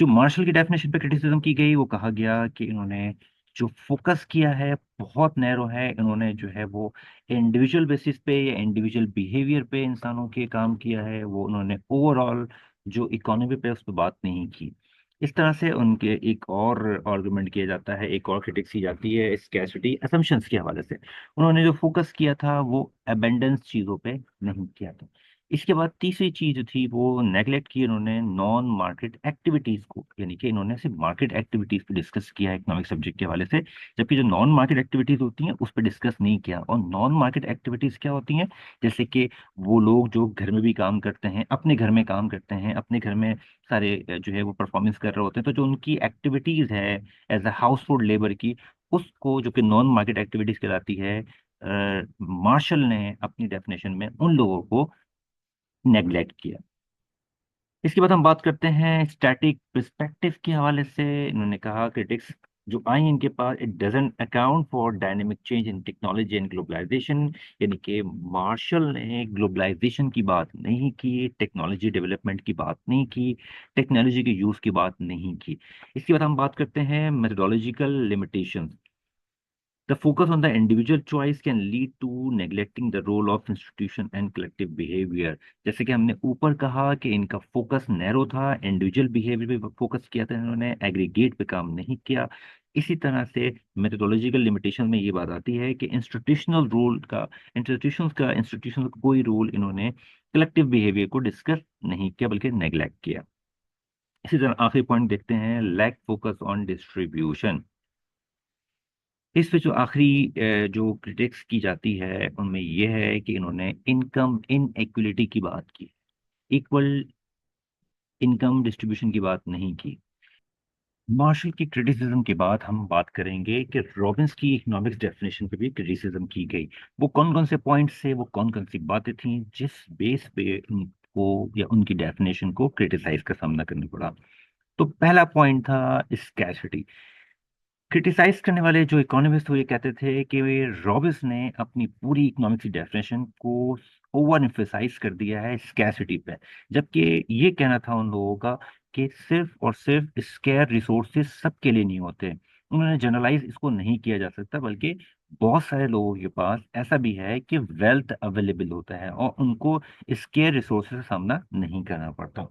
जो मार्शल की डेफिनेशन पे क्रिटिसिज्म की गई, वो कहा गया कि इन्होंने जो फोकस किया है बहुत नैरो है। इन्होंने जो है वो इंडिविजुअल बेसिस पे या इंडिविजुअल बिहेवियर पे इंसानों के काम किया है। वो उन्होंने ओवरऑल जो इकोनॉमी पे उस पर बात नहीं की। इस तरह से उनके एक और आर्गुमेंट किया जाता है, एक और क्रिटिक्स की जाती है स्कैर्सिटी असम्पशंस के हवाले से। उन्होंने जो फोकस किया था वो अबेंडेंस चीज़ों पे नहीं किया था। इसके बाद तीसरी चीज जो थी वो नेगलेक्ट की उन्होंने नॉन मार्केट एक्टिविटीज को, यानी कि इन्होंने सिर्फ मार्केट एक्टिविटीज पे डिस्कस किया इकोनॉमिक सब्जेक्ट के हवाले से, जबकि जो नॉन मार्केट एक्टिविटीज होती हैं उस पर डिस्कस नहीं किया। और नॉन मार्केट एक्टिविटीज क्या होती हैं? जैसे कि वो लोग जो घर में भी काम करते हैं, अपने घर में काम करते हैं, अपने घर में सारे जो है वो परफॉर्मेंस कर रहे होते हैं, तो जो उनकी एक्टिविटीज है as a household labour की, उसको जो कि नॉन मार्केट एक्टिविटीज कहलाती है, मार्शल ने अपनी डेफिनेशन में उन लोगों को नेग्लेक्ट किया। इसके बाद हम बात करते हैं स्टैटिक पर्सपेक्टिव के हवाले से। इन्होंने कहा क्रिटिक्स जो आई इनके पास, it doesn't account for dynamic change in technology and globalization. यानी कि मार्शल ने ग्लोबलाइजेशन की बात नहीं की, टेक्नोलॉजी डेवलपमेंट की बात नहीं की, टेक्नोलॉजी के यूज की बात नहीं की। इसके बाद हम बात करते हैं methodological limitations. The focus on the individual choice can lead to neglecting the role of institution and collective behavior। जैसे कि हमने ऊपर कहा कि इनका फोकस नैरो था, इंडिविजुअल बिहेवियर पे फोकस किया था, इन्होंने एग्रीगेट पे काम नहीं किया। इसी तरह से मेथोडोलॉजिकल लिमिटेशन में ये बात आती है कि इंस्टीट्यूशन का कोई रोल इन्होंने कलेक्टिव बिहेवियर को डिस्कस नहीं किया बल्कि नेग्लेक्ट किया। इसी तरह आखिरी पॉइंट देखते हैं, लैक फोकस ऑन डिस्ट्रीब्यूशन। इस पे जो आखिरी जो क्रिटिक्स की जाती है उनमें यह है कि इन्होंने इनकम इनएक्विलिटी की बात की, इक्वल इनकम डिस्ट्रीब्यूशन की बात नहीं की। मार्शल की क्रिटिसिज्म के बाद हम बात करेंगे कि रॉबिन्स की इकोनॉमिक्स डेफिनेशन पे भी क्रिटिसिज्म की गई। वो कौन कौन से पॉइंट्स थे, वो कौन कौन सी बातें थी जिस बेस पे उनको या उनकी डेफिनेशन को क्रिटिसाइज का सामना करना पड़ा। तो पहला पॉइंट था स्कैर्सिटी। क्रिटिसाइज करने वाले जो इकोनॉमिस्ट हुए कहते थे कि रॉबिन्स ने अपनी पूरी इकोनॉमिक्स की डेफिनेशन को ओवर एम्फेसाइज कर दिया है स्कैर्सिटी पे। जबकि ये कहना था उन लोगों का कि सिर्फ और सिर्फ स्केयर रिसोर्सेज सबके लिए नहीं होते। उन्होंने जनरलाइज इसको नहीं किया जा सकता, बल्कि बहुत सारे लोगों के पास ऐसा भी है कि वेल्थ अवेलेबल होता है और उनको स्केयर रिसोर्सेज का सामना नहीं करना पड़ता।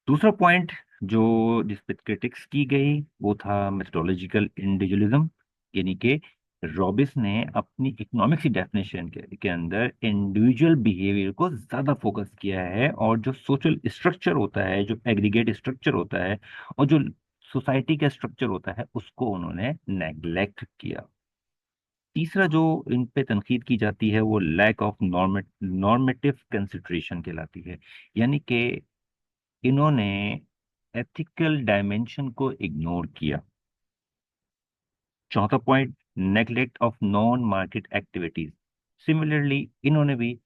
दूसरा पॉइंट जो जिस पे क्रिटिक्स की गई वो था मेथोडोलॉजिकल इंडिविजुअलिज्म। यानी कि रॉबिन्स ने अपनी इकोनॉमिक्स की डेफिनेशन के अंदर इंडिविजुअल बिहेवियर को ज्यादा फोकस किया है, और जो सोशल स्ट्रक्चर होता है, जो एग्रीगेट स्ट्रक्चर होता है, और जो सोसाइटी का स्ट्रक्चर होता है उसको उन्होंने नेग्लेक्ट किया। तीसरा जो इन पे तनकीद की जाती है वो लैक ऑफ नॉर्मेटिव कंसिडरेशन कहलाती है। यानी कि इन्होंने एथिकल डायमेंशन को इग्नोर किया। चौथा point, neglect of non market activities. Similarly इन्होंने भी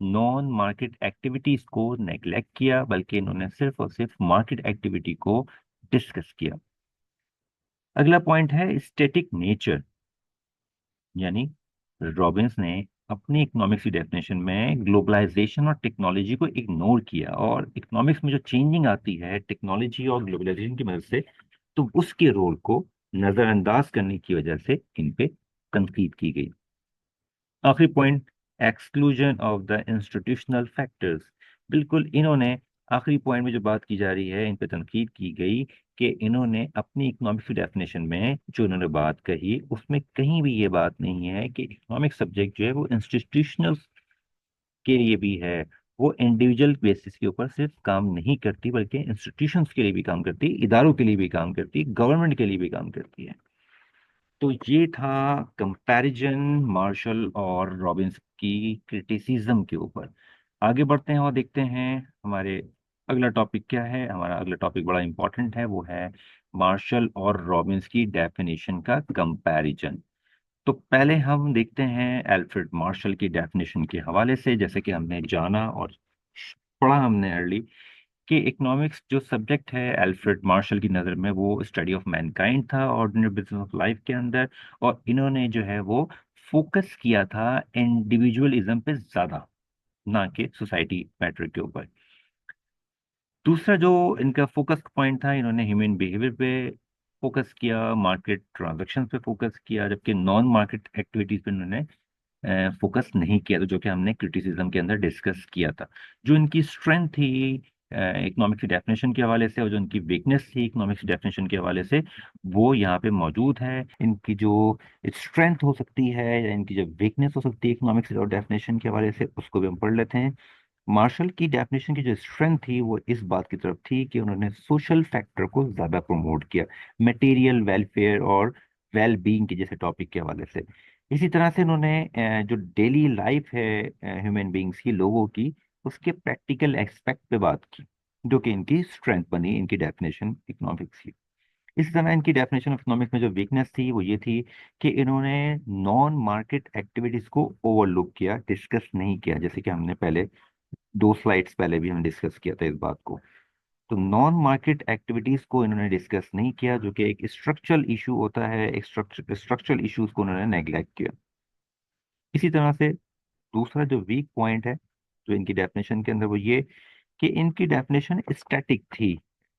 नॉन मार्केट एक्टिविटीज को नेग्लेक्ट किया, बल्कि इन्होंने सिर्फ और सिर्फ मार्केट एक्टिविटी को डिस्कस किया। अगला पॉइंट है स्टैटिक नेचर। यानी रॉबिन्स ने अपनी इकोनॉमिक्स की डेफिनेशन में ग्लोबलाइजेशन और टेक्नोलॉजी को इग्नोर किया, और इकोनॉमिक्स में जो चेंजिंग आती है टेक्नोलॉजी और ग्लोबलाइजेशन की मदद से, तो उसके रोल को नजरअंदाज करने की वजह से इन पे तनकीद की गई। आखिरी point, exclusion of the institutional factors. बिल्कुल इन्होंने आखिरी पॉइंट में जो बात की जा रही है, इन पे तनकीद की गई कि इन्होंने अपनी इकोनॉमिक्स की डेफिनेशन में जो इन्होंने बात कही उसमें कहीं भी ये बात नहीं है कि इकोनॉमिक सब्जेक्ट जो है वो इंस्टीट्यूशनल के लिए भी है। वो इंडिविजुअल बेसिस के ऊपर सिर्फ काम नहीं करती, बल्कि इंस्टीट्यूशंस के लिए भी काम करती है, इदारों के लिए भी काम करती है, गवर्नमेंट के लिए भी काम करती है। तो ये था कंपैरिजन मार्शल और रॉबिन्स की क्रिटिसिज्म के ऊपर। आगे बढ़ते हैं और देखते हैं हमारे अगला टॉपिक क्या है। हमारा अगला टॉपिक बड़ा इंपॉर्टेंट है, वो है मार्शल और रॉबिन्स की डेफिनेशन का कंपैरिजन। तो पहले हम देखते हैं एल्फ्रेड मार्शल की डेफिनेशन के हवाले से। जैसे कि हमने जाना और पढ़ा हमने अर्ली कि इकोनॉमिक्स जो सब्जेक्ट है एल्फ्रेड मार्शल की नज़र में वो स्टडी ऑफ मैनकाइंड था ऑर्डिनरी बिजनेस ऑफ लाइफ के अंदर। और इन्होंने जो है वो फोकस किया था इंडिविजुअलिज्म पे ज्यादा, ना कि सोसाइटी मैटर के ऊपर। दूसरा जो इनका फोकस पॉइंट था, इन्होंने ह्यूमन बिहेवियर पे फोकस किया, मार्केट ट्रांजैक्शन पे फोकस किया, जबकि नॉन मार्केट एक्टिविटीज पे इन्होंने फोकस नहीं किया, तो जो कि हमने क्रिटिसिज्म के अंदर डिस्कस किया था। जो इनकी स्ट्रेंथ थी इकोनॉमिक्स की डेफिनेशन के हवाले से, और जो इनकी वीकनेस थी इकोनॉमिक्स की डेफिनेशन के हवाले से, वो यहाँ पे मौजूद है। इनकी जो स्ट्रेंथ हो सकती है या इनकी जो वीकनेस हो सकती है इकोनॉमिक्स और डेफिनेशन के हवाले से, उसको भी हम पढ़ लेते हैं। मार्शल की डेफिनेशन की जो स्ट्रेंथ थी वो इस बात की तरफ थी कि उन्होंने सोशल फैक्टर को ज्यादा प्रमोट किया, मटेरियल वेलफेयर और वेल बीइंग के जैसे टॉपिक के हवाले से। इसी तरह से उन्होंने जो डेली लाइफ है ह्यूमन बीइंग्स की, लोगों की, उसके प्रैक्टिकल एस्पेक्ट पे बात की, जो कि इनकी स्ट्रेंथ बनी इनकी डेफिनेशन इकोनॉमिक्स की। इसी तरह इनकी डेफिनेशन ऑफ इकोनॉमिक्स में जो वीकनेस थी वो ये थी कि इन्होंने नॉन मार्केट एक्टिविटीज को ओवरलुक किया, डिस्कस नहीं किया, जैसे कि हमने पहले 2 स्लाइड्स पहले भी हमने डिस्कस किया था इस बात को। तो नॉन मार्केट एक्टिविटीज को इन्होंने डिस्कस नहीं किया, जो कि एक स्ट्रक्चरल इशू होता है, एक स्ट्रक्चरल इश्यूज को उन्होंने नेग्लेक्ट किया। इसी तरह से दूसरा जो वीक पॉइंट है जो इनकी डेफिनेशन के अंदर, वो ये कि इनकी डेफिनेशन स्टैटिक थी,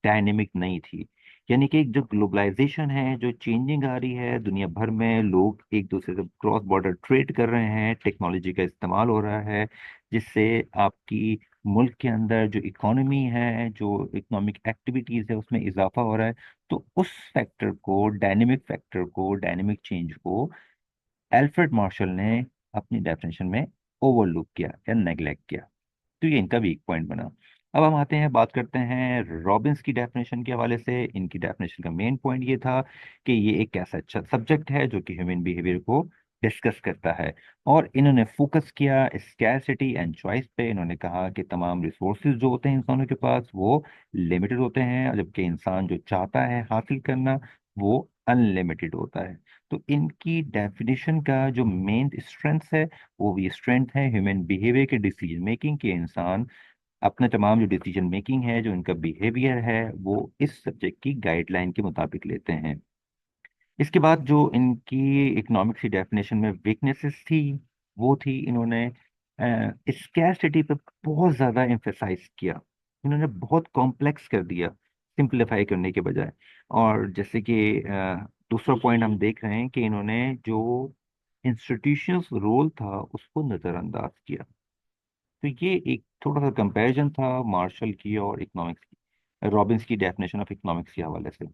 डायनेमिक नहीं थी। यानी कि जो ग्लोबलाइजेशन है, जो चेंजिंग आ रही है दुनिया भर में, लोग एक दूसरे से क्रॉस बॉर्डर ट्रेड कर रहे हैं, टेक्नोलॉजी का इस्तेमाल हो रहा है, जिससे आपकी मुल्क के अंदर जो इकोनॉमी है, जो इकोनॉमिक एक्टिविटीज है, उसमें इजाफा हो रहा है। तो उस फैक्टर को, डायनेमिक फैक्टर को, डायनेमिक चेंज को एल्फ्रेड मार्शल ने अपनी डेफिनेशन में ओवरलुक किया या नेग्लेक्ट किया। तो ये इनका वीक पॉइंट बना। अब हम आते हैं, बात करते हैं रॉबिन्स की डेफिनेशन के हवाले से। इनकी डेफिनेशन का मेन पॉइंट ये था कि ये एक ऐसा अच्छा सब्जेक्ट है जो कि ह्यूमन बिहेवियर को डिस्कस करता है, और इन्होंने फोकस किया स्कैरसिटी एंड चॉइस पे। इन्होंने कहा कि तमाम रिसोर्सेज जो होते हैं इंसानों के पास वो लिमिटेड होते हैं, और जबकि इंसान जो चाहता है हासिल करना वो अनलिमिटेड होता है। तो इनकी डेफिनेशन का जो मेन स्ट्रेंथ है, वो भी स्ट्रेंथ है ह्यूमन बिहेवियर के डिसीजन मेकिंग के। इंसान अपने तमाम जो डिसीजन मेकिंग है, जो इनका बिहेवियर है, वो इस सब्जेक्ट की गाइडलाइन के मुताबिक लेते हैं। इसके बाद जो इनकी इकोनॉमिक्स की डेफिनेशन में वीकनेसेस थी, वो थी इन्होंने स्कैरसिटी पे बहुत ज़्यादा एम्फेसाइज किया। इन्होंने बहुत कॉम्प्लेक्स कर दिया सिंपलीफाई करने के बजाय। और जैसे कि दूसरा पॉइंट हम देख रहे हैं कि इन्होंने जो इंस्टीट्यूशंस रोल था उसको नज़रअंदाज किया। तो ये एक थोड़ा सा कंपैरिजन था मार्शल की और इकोनॉमिक्स की, रॉबिन्स की डेफिनेशन ऑफ इकोनॉमिक्स के हवाले से।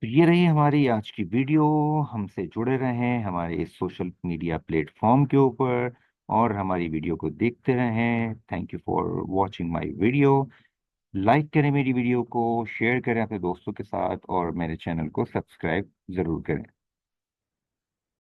तो ये रही हमारी आज की वीडियो। हमसे जुड़े रहें हमारे इस सोशल मीडिया प्लेटफॉर्म के ऊपर, और हमारी वीडियो को देखते रहें। Thank you for watching my video. Like करें मेरी वीडियो को, शेयर करें अपने दोस्तों के साथ, और मेरे चैनल को सब्सक्राइब ज़रूर करें।